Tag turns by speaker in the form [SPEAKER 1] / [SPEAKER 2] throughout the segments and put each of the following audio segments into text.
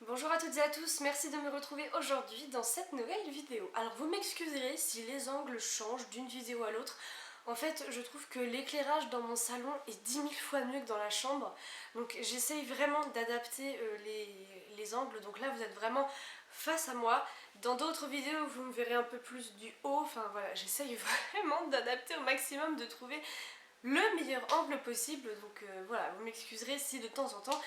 [SPEAKER 1] Bonjour à toutes et à tous, merci de me retrouver aujourd'hui dans cette nouvelle vidéo. Alors vous m'excuserez si les angles changent d'une vidéo à l'autre. En fait, je trouve que l'éclairage dans mon salon est 10 000 fois mieux que dans la chambre. Donc j'essaye vraiment d'adapter les angles. Donc là vous êtes vraiment face à moi. Dans d'autres vidéos vous me verrez un peu plus du haut. Enfin voilà, j'essaye vraiment d'adapter au maximum, de trouver le meilleur angle possible. Donc voilà, vous m'excuserez si de temps en temps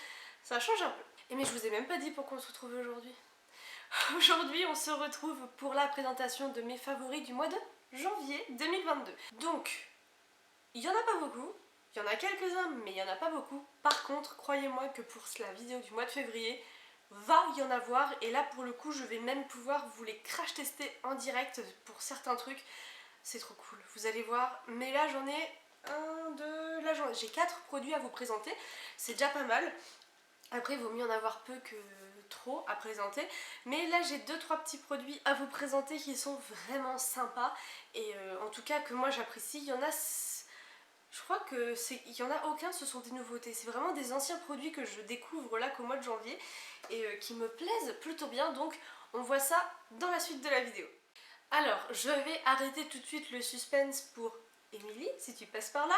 [SPEAKER 1] ça change un peu. Et mais je vous ai même pas dit pourquoi on se retrouve aujourd'hui. Aujourd'hui on se retrouve pour la présentation de mes favoris du mois de janvier 2022. Donc, il y en a pas beaucoup, il y en a quelques-uns mais il y en a pas beaucoup. Par contre, croyez-moi que pour la vidéo du mois de février, va y en avoir. Et là pour le coup je vais même pouvoir vous les crash tester en direct pour certains trucs. C'est trop cool, vous allez voir. Mais là j'en ai j'ai 4 produits à vous présenter, c'est déjà pas mal. Après, il vaut mieux en avoir peu que trop à présenter. Mais là, j'ai 2-3 petits produits à vous présenter qui sont vraiment sympas. Et en tout cas, que moi j'apprécie. Il y en a... Je crois que il y en a aucun, ce sont des nouveautés. C'est vraiment des anciens produits que je découvre là qu'au mois de janvier. Et qui me plaisent plutôt bien. Donc, on voit ça dans la suite de la vidéo. Alors, je vais arrêter tout de suite le suspense pour Émilie, si tu passes par là.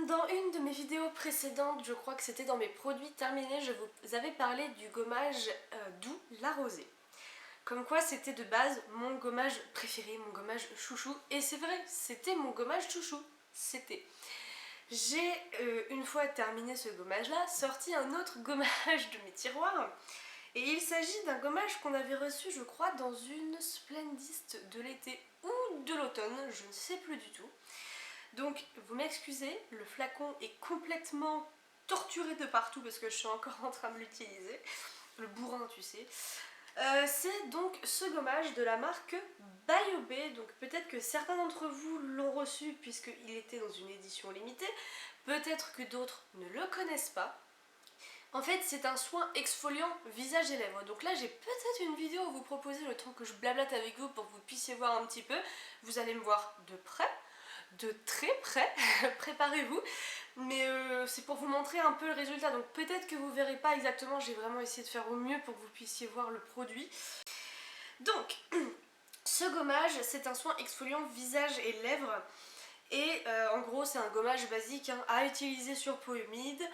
[SPEAKER 1] Dans une de mes vidéos précédentes, je crois que c'était dans mes produits terminés, je vous avais parlé du gommage doux, la rosée. Comme quoi c'était de base mon gommage préféré, mon gommage chouchou. Et c'est vrai, c'était mon gommage chouchou. C'était. J'ai, une fois terminé ce gommage-là, sorti un autre gommage de mes tiroirs. Et il s'agit d'un gommage qu'on avait reçu, je crois, dans une Splendiste de l'été ou de l'automne, je ne sais plus du tout. Donc vous m'excusez, le flacon est complètement torturé de partout parce que je suis encore en train de l'utiliser. Le bourrin, tu sais. C'est donc ce gommage de la marque Biobé. Donc peut-être que certains d'entre vous l'ont reçu puisqu'il était dans une édition limitée. Peut-être que d'autres ne le connaissent pas. En fait, c'est un soin exfoliant visage et lèvres. Donc là, j'ai peut-être une vidéo à vous proposer le temps que je blablate avec vous pour que vous puissiez voir un petit peu. Vous allez me voir de près, de très près, préparez-vous. Mais c'est pour vous montrer un peu le résultat. Donc peut-être que vous verrez pas exactement, j'ai vraiment essayé de faire au mieux pour que vous puissiez voir le produit. Donc, ce gommage, c'est un soin exfoliant visage et lèvres. Et en gros, c'est un gommage basique à utiliser sur peau humide.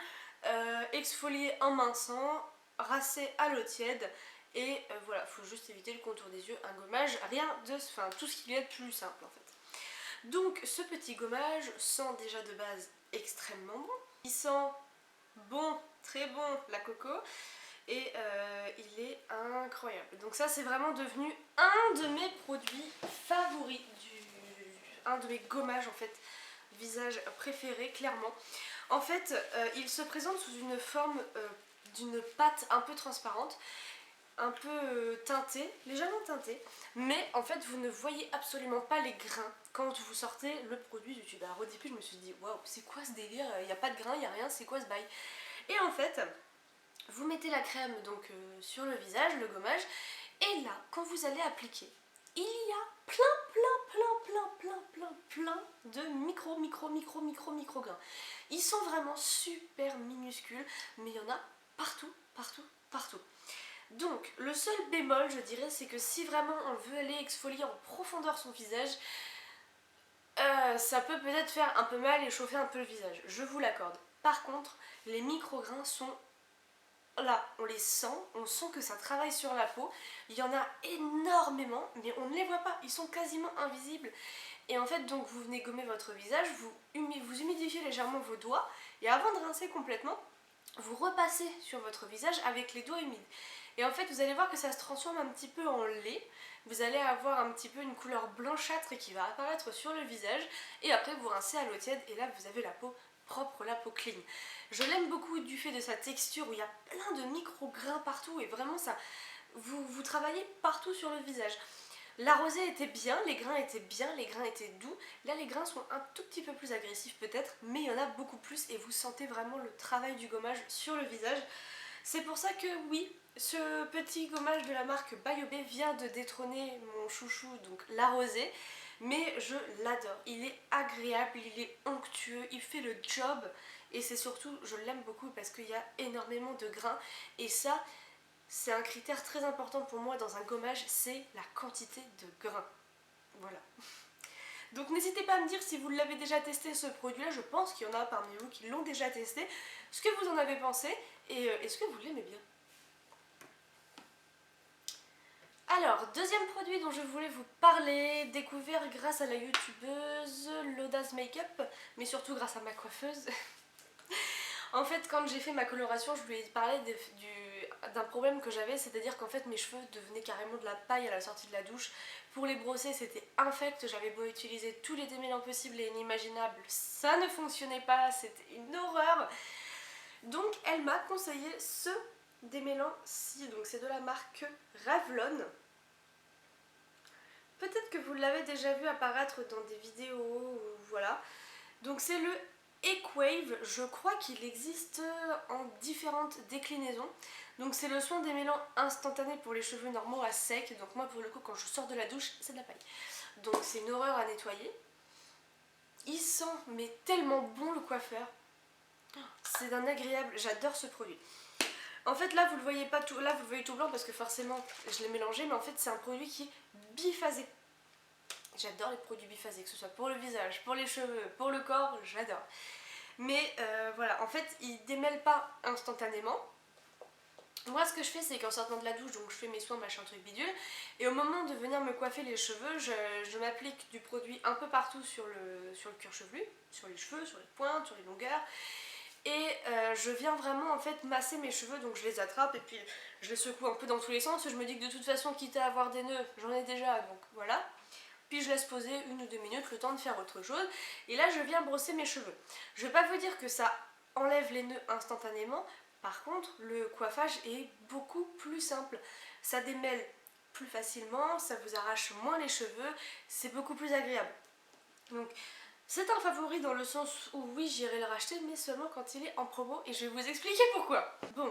[SPEAKER 1] Exfolier en minçant, rincer à l'eau tiède et voilà, faut juste éviter le contour des yeux, un gommage, rien de, enfin tout ce qu'il y a de plus simple en fait. Donc ce petit gommage sent déjà de base extrêmement bon, il sent bon, très bon la coco et il est incroyable. Donc ça c'est vraiment devenu un de mes produits favoris, un de mes gommages en fait, visage préféré clairement. En fait, il se présente sous une forme d'une pâte un peu transparente, un peu teintée, légèrement teintée, mais en fait vous ne voyez absolument pas les grains quand vous sortez le produit du tube. Alors au début je me suis dit waouh, c'est quoi ce délire, il n'y a pas de grains, il n'y a rien, c'est quoi ce bail? Et en fait, vous mettez la crème donc sur le visage, le gommage, et là quand vous allez appliquer, il y a plein de micro grains. Ils sont vraiment super minuscules, mais il y en a partout. Donc le seul bémol je dirais, c'est que si vraiment on veut aller exfolier en profondeur son visage, ça peut peut-être faire un peu mal et chauffer un peu le visage, je vous l'accorde. Par contre, les micro-grains sont là, on les sent, on sent que ça travaille sur la peau. Il y en a énormément, mais on ne les voit pas, ils sont quasiment invisibles. Et en fait, donc vous venez gommer votre visage, vous humidifiez légèrement vos doigts, et avant de rincer complètement, vous repassez sur votre visage avec les doigts humides. Et en fait, vous allez voir que ça se transforme un petit peu en lait. Vous allez avoir un petit peu une couleur blanchâtre qui va apparaître sur le visage. Et après, vous rincez à l'eau tiède, et là, vous avez la peau propre, la peau clean. Je l'aime beaucoup du fait de sa texture où il y a plein de micro-grains partout et vraiment ça, vous travaillez partout sur le visage. La rosée était bien, les grains étaient bien, les grains étaient doux. Là les grains sont un tout petit peu plus agressifs peut-être, mais il y en a beaucoup plus et vous sentez vraiment le travail du gommage sur le visage. C'est pour ça que oui, ce petit gommage de la marque Biobé vient de détrôner mon chouchou, donc la rosée. mais je l'adore. Il est agréable, il est onctueux, il fait le job et c'est surtout, je l'aime beaucoup parce qu'il y a énormément de grains et ça, c'est un critère très important pour moi dans un gommage, c'est la quantité de grains. Voilà. Donc n'hésitez pas à me dire si vous l'avez déjà testé ce produit-là, je pense qu'il y en a parmi vous qui l'ont déjà testé, ce que vous en avez pensé et est-ce que vous l'aimez bien. Alors, deuxième produit dont je voulais vous parler, découvert grâce à la youtubeuse l'Audace Makeup, mais surtout grâce à ma coiffeuse. En fait, quand j'ai fait ma coloration, je lui ai parlé d'un problème que j'avais, c'est-à-dire qu'en fait mes cheveux devenaient carrément de la paille à la sortie de la douche. Pour les brosser, c'était infect, j'avais beau utiliser tous les démêlants possibles et inimaginables, ça ne fonctionnait pas, c'était une horreur. Donc elle m'a conseillé ce démêlant-ci, donc c'est de la marque Revlon. Peut-être que vous l'avez déjà vu apparaître dans des vidéos, ou voilà. Donc c'est le Equave, je crois qu'il existe en différentes déclinaisons. Donc c'est le soin démêlant instantané pour les cheveux normaux à sec. Donc moi pour le coup quand je sors de la douche c'est de la paille. Donc c'est une horreur à nettoyer. Il sent mais tellement bon le coiffeur. C'est d'un agréable, j'adore ce produit. En fait là vous le voyez pas tout, là vous le voyez tout blanc parce que forcément je l'ai mélangé, mais en fait c'est un produit qui est biphasé. J'adore les produits biphasés, que ce soit pour le visage, pour les cheveux, pour le corps, j'adore. Mais voilà, en fait il démêle pas instantanément. Moi ce que je fais c'est qu'en sortant de la douche, donc je fais mes soins machin truc bidule, et au moment de venir me coiffer les cheveux, je m'applique du produit un peu partout sur le cuir chevelu, sur les cheveux, sur les pointes, sur les longueurs. Et je viens vraiment en fait masser mes cheveux, donc je les attrape et puis je les secoue un peu dans tous les sens. Je me dis que de toute façon, quitte à avoir des nœuds, j'en ai déjà, donc voilà. Puis je laisse poser 1 ou 2 minutes le temps de faire autre chose. Et là je viens brosser mes cheveux. Je vais pas vous dire que ça enlève les nœuds instantanément. Par contre le coiffage est beaucoup plus simple. Ça démêle plus facilement, ça vous arrache moins les cheveux, c'est beaucoup plus agréable. Donc c'est un favori dans le sens où oui j'irai le racheter, mais seulement quand il est en promo et je vais vous expliquer pourquoi. Bon,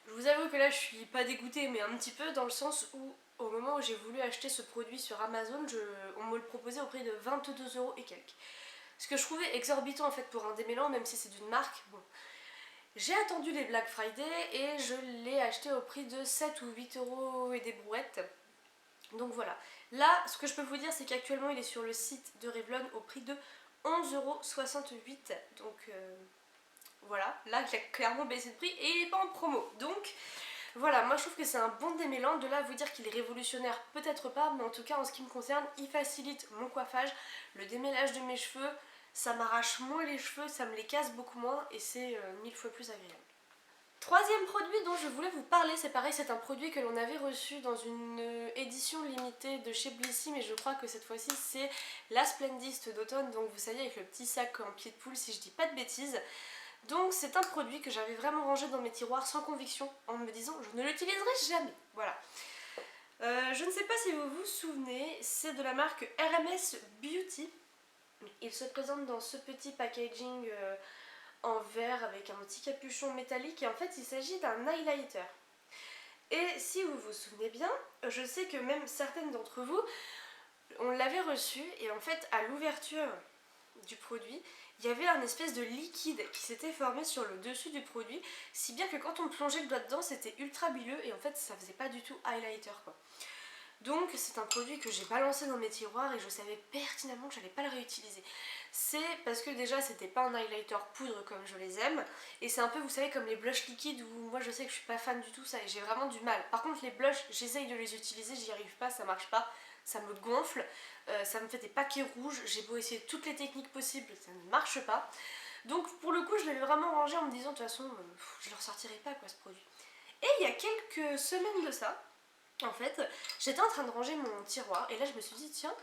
[SPEAKER 1] je vous avoue que là je suis pas dégoûtée mais un petit peu dans le sens où au moment où j'ai voulu acheter ce produit sur Amazon, on me le proposait au prix de 22 € et quelques. Ce que je trouvais exorbitant en fait pour un démêlant, même si c'est d'une marque. Bon, j'ai attendu les Black Friday et je l'ai acheté au prix de 7 ou 8 € et des brouettes. Donc voilà. Là, ce que je peux vous dire, c'est qu'actuellement il est sur le site de Revlon au prix de 11,68 €. Donc voilà, là il a clairement baissé de prix et il n'est pas en promo. Donc voilà, moi je trouve que c'est un bon démêlant. De là à vous dire qu'il est révolutionnaire, peut-être pas, mais en tout cas en ce qui me concerne, il facilite mon coiffage, le démêlage de mes cheveux, ça m'arrache moins les cheveux, ça me les casse beaucoup moins et c'est 1000 fois plus agréable. Troisième produit dont je voulais vous parler, c'est pareil, c'est un produit que l'on avait reçu dans une édition limitée de chez Blissy, mais je crois que cette fois-ci c'est la Splendist d'automne, donc vous savez avec le petit sac en pied de poule si je dis pas de bêtises. Donc c'est un produit que j'avais vraiment rangé dans mes tiroirs sans conviction en me disant je ne l'utiliserai jamais. Voilà. Je ne sais pas si vous vous souvenez, c'est de la marque RMS Beauty. Il se présente dans ce petit packaging en verre avec un petit capuchon métallique et en fait il s'agit d'un highlighter. Et si vous vous souvenez bien, je sais que même certaines d'entre vous, on l'avait reçu et en fait à l'ouverture du produit, il y avait un espèce de liquide qui s'était formé sur le dessus du produit, si bien que quand on plongeait le doigt dedans, c'était ultra bilieux et en fait ça faisait pas du tout highlighter quoi. Donc c'est un produit que j'ai balancé dans mes tiroirs et je savais pertinemment que j'allais pas le réutiliser. C'est parce que déjà c'était pas un highlighter poudre comme je les aime et c'est un peu vous savez comme les blushs liquides où moi je sais que je suis pas fan du tout ça et j'ai vraiment du mal. Par contre les blushs j'essaye de les utiliser, j'y arrive pas, ça marche pas. Ça me gonfle, ça me fait des paquets rouges, j'ai beau essayer toutes les techniques possibles, ça ne marche pas. Donc pour le coup je l'avais vraiment rangé en me disant de toute façon je le ressortirai pas quoi ce produit. Et il y a quelques semaines de ça, en fait, j'étais en train de ranger mon tiroir et là je me suis dit tiens,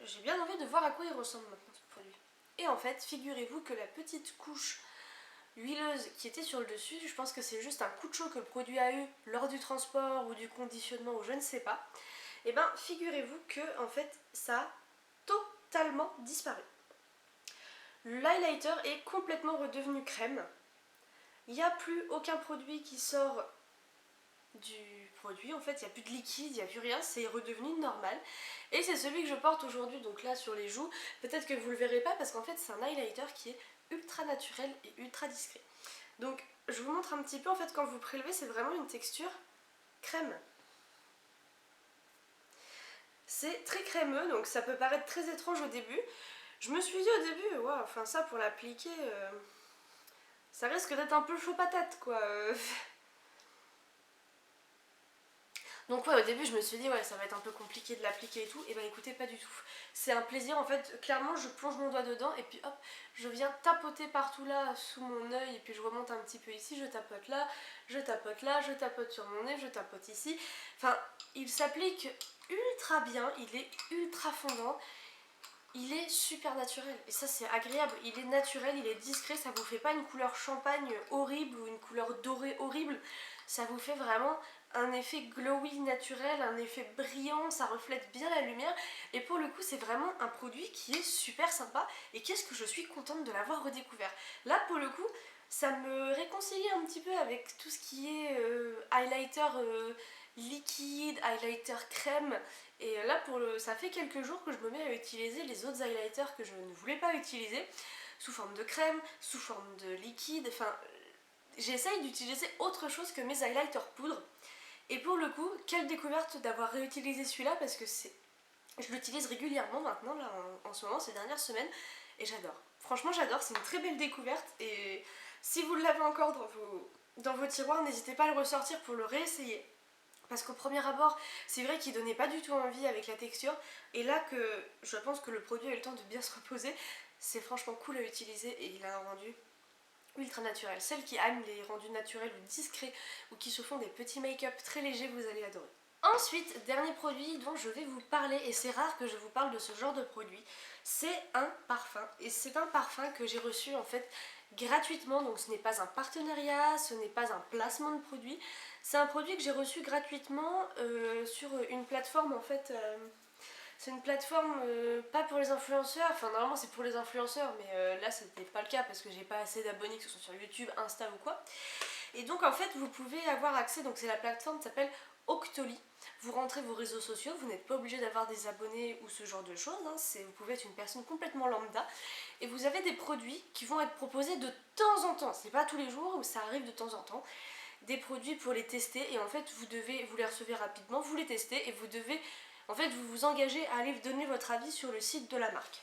[SPEAKER 1] j'ai bien envie de voir à quoi il ressemble maintenant ce produit. Et en fait figurez-vous que la petite couche huileuse qui était sur le dessus, je pense que c'est juste un coup de chaud que le produit a eu lors du transport ou du conditionnement ou je ne sais pas. Et bien figurez-vous que en fait ça a totalement disparu. L'highlighter est complètement redevenu crème. Il n'y a plus aucun produit qui sort du produit. En fait, il n'y a plus de liquide, il n'y a plus rien, c'est redevenu normal. Et c'est celui que je porte aujourd'hui, donc là sur les joues. Peut-être que vous le verrez pas parce qu'en fait c'est un highlighter qui est ultra naturel et ultra discret. Donc je vous montre un petit peu, en fait quand vous prélevez c'est vraiment une texture crème. C'est très crémeux, donc ça peut paraître très étrange au début. Je me suis dit au début, waouh, enfin ça pour l'appliquer, ça risque d'être un peu chaud patate quoi. Donc ouais, au début je me suis dit ouais ça va être un peu compliqué de l'appliquer et tout, et bah écoutez pas du tout. C'est un plaisir en fait, clairement je plonge mon doigt dedans et puis hop, je viens tapoter partout là sous mon œil et puis je remonte un petit peu ici, je tapote là, je tapote là, je tapote sur mon nez, je tapote ici. Enfin, il s'applique ultra bien, il est ultra fondant. Il est super naturel et ça c'est agréable, il est naturel, il est discret, ça vous fait pas une couleur champagne horrible ou une couleur dorée horrible, ça vous fait vraiment un effet glowy naturel, un effet brillant, ça reflète bien la lumière et pour le coup c'est vraiment un produit qui est super sympa et qu'est-ce que je suis contente de l'avoir redécouvert. Là pour le coup ça me réconcilie un petit peu avec tout ce qui est highlighter liquide, highlighter crème. Et là, ça fait quelques jours que je me mets à utiliser les autres highlighters que je ne voulais pas utiliser, sous forme de crème, sous forme de liquide, enfin, j'essaye d'utiliser autre chose que mes highlighters poudre. Et pour le coup, quelle découverte d'avoir réutilisé celui-là, parce que je l'utilise régulièrement maintenant, là, en ce moment, ces dernières semaines, et j'adore. Franchement, j'adore, c'est une très belle découverte, et si vous l'avez encore dans vos tiroirs, n'hésitez pas à le ressortir pour le réessayer. Parce qu'au premier abord, c'est vrai qu'il donnait pas du tout envie avec la texture. Et là que je pense que le produit a eu le temps de bien se reposer, c'est franchement cool à utiliser et il a un rendu ultra naturel. Celles qui aiment les rendus naturels ou discrets ou qui se font des petits make-up très légers, vous allez adorer. Ensuite, dernier produit dont je vais vous parler, et c'est rare que je vous parle de ce genre de produit, c'est un parfum. Et c'est un parfum que j'ai reçu en fait gratuitement, donc ce n'est pas un partenariat, ce n'est pas un placement de produit, c'est un produit que j'ai reçu gratuitement sur une plateforme en fait. C'est une plateforme pas pour les influenceurs, enfin normalement c'est pour les influenceurs, mais là c'était pas le cas parce que j'ai pas assez d'abonnés que ce soit sur YouTube, Insta ou quoi. Et donc en fait vous pouvez avoir accès, donc c'est la plateforme qui s'appelle Octoly. Vous rentrez vos réseaux sociaux, vous n'êtes pas obligé d'avoir des abonnés ou ce genre de choses, hein. Vous pouvez être une personne complètement lambda et vous avez des produits qui vont être proposés de temps en temps, c'est pas tous les jours, mais ça arrive de temps en temps, des produits pour les tester et en fait vous les recevez rapidement, vous les testez et vous devez en fait vous vous engagez à aller donner votre avis sur le site de la marque.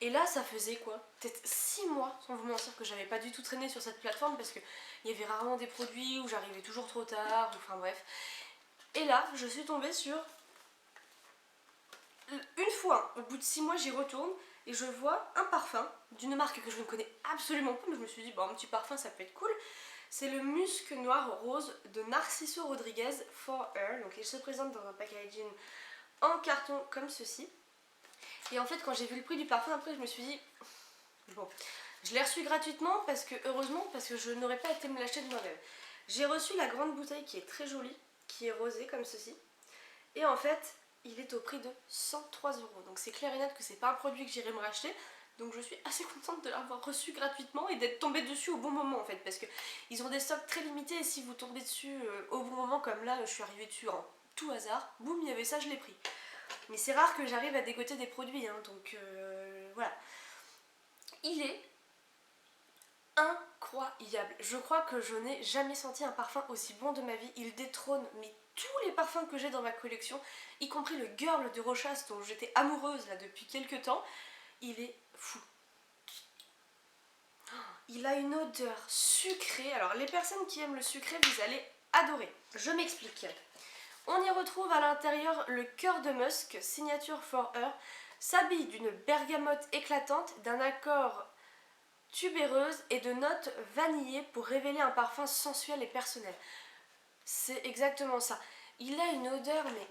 [SPEAKER 1] Et là ça faisait quoi, peut-être 6 mois sans vous mentir que j'avais pas du tout traîné sur cette plateforme parce qu'il y avait rarement des produits où j'arrivais toujours trop tard, enfin bref. Et là je suis tombée sur une fois, au bout de 6 mois j'y retourne et je vois un parfum d'une marque que je ne connais absolument pas, mais je me suis dit bon un petit parfum ça peut être cool. C'est le musc noir rose de Narciso Rodriguez For Her. Donc il se présente dans un packaging en carton comme ceci. Et en fait quand j'ai vu le prix du parfum après je me suis dit bon, je l'ai reçu gratuitement parce que heureusement parce que je n'aurais pas été me l'acheter de moi-même. J'ai reçu la grande bouteille qui est très jolie, qui est rosée comme ceci. Et en fait il est au prix de 103 €. Donc c'est clair et net que c'est pas un produit que j'irai me racheter. Donc je suis assez contente de l'avoir reçu gratuitement et d'être tombée dessus au bon moment en fait. Parce que ils ont des stocks très limités et si vous tombez dessus au bon moment comme là, je suis arrivée dessus en tout hasard, boum, il y avait ça, je l'ai pris. Mais c'est rare que j'arrive à dégoter des produits, hein, donc voilà. Il est incroyable. Je crois que je n'ai jamais senti un parfum aussi bon de ma vie. Il détrône mais tous les parfums que j'ai dans ma collection, y compris le Girl de Rochas dont j'étais amoureuse là depuis quelques temps. Il est fou. Il a une odeur sucrée. Alors les personnes qui aiment le sucré, vous allez adorer. Je m'explique. On y retrouve à l'intérieur le cœur de musk, signature For Her, s'habille d'une bergamote éclatante, d'un accord tubéreuse et de notes vanillées pour révéler un parfum sensuel et personnel. C'est exactement ça. Il a une odeur mais...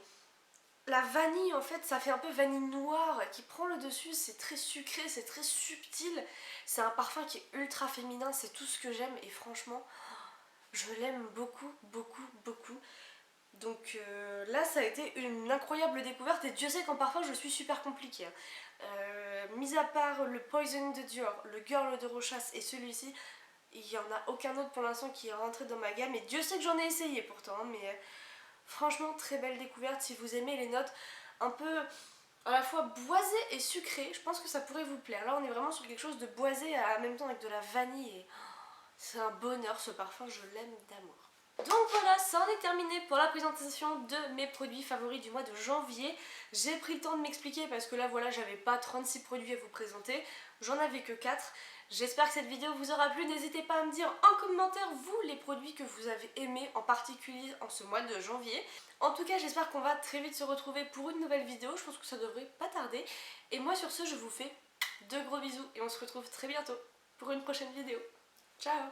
[SPEAKER 1] La vanille en fait ça fait un peu vanille noire qui prend le dessus, c'est très sucré, c'est très subtil, c'est un parfum qui est ultra féminin, c'est tout ce que j'aime et franchement je l'aime beaucoup beaucoup beaucoup. Donc là ça a été une incroyable découverte et Dieu sait qu'en parfum je suis super compliquée. Mis à part le Poison de Dior, le Girl de Rochas et celui-ci, il n'y en a aucun autre pour l'instant qui est rentré dans ma gamme, et Dieu sait que j'en ai essayé pourtant, hein, mais franchement très belle découverte. Si vous aimez les notes un peu à la fois boisées et sucrées, je pense que ça pourrait vous plaire. Là on est vraiment sur quelque chose de boisé en même temps avec de la vanille, et c'est un bonheur ce parfum, je l'aime d'amour. Donc voilà, ça en est terminé pour la présentation de mes produits favoris du mois de janvier. J'ai pris le temps de m'expliquer parce que là voilà, j'avais pas 36 produits à vous présenter, j'en avais que 4. J'espère que cette vidéo vous aura plu, n'hésitez pas à me dire en commentaire vous les produits que vous avez aimés en particulier en ce mois de janvier. En tout cas j'espère qu'on va très vite se retrouver pour une nouvelle vidéo, je pense que ça devrait pas tarder. Et moi sur ce je vous fais de gros bisous et on se retrouve très bientôt pour une prochaine vidéo. Ciao!